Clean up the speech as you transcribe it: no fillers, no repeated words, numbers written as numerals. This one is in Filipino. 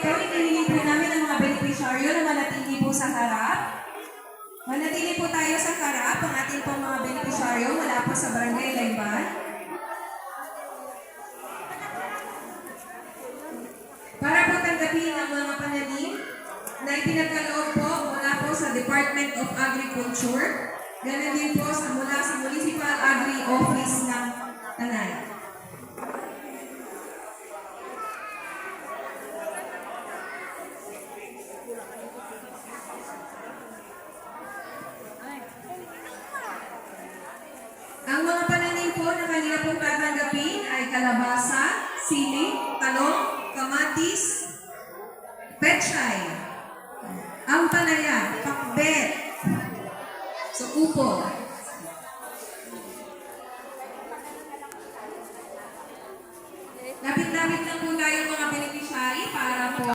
po, hinihingi po namin ang mga beneficiaryo na manatili po sa harap. Manatili po tayo sa harap, ang ating pong mga beneficiaryo mula po sa Barangay Layban. Para po tanggapin ang mga pananim na ipinagkaloob po mula po sa Department of Agriculture, ganun din po mula sa Municipal Agri Office ng Tanay. Ang mga pananim po na kanila pong tatanggapin ay kalabasa, sili, talong, kamatis, pechay. Ang panaya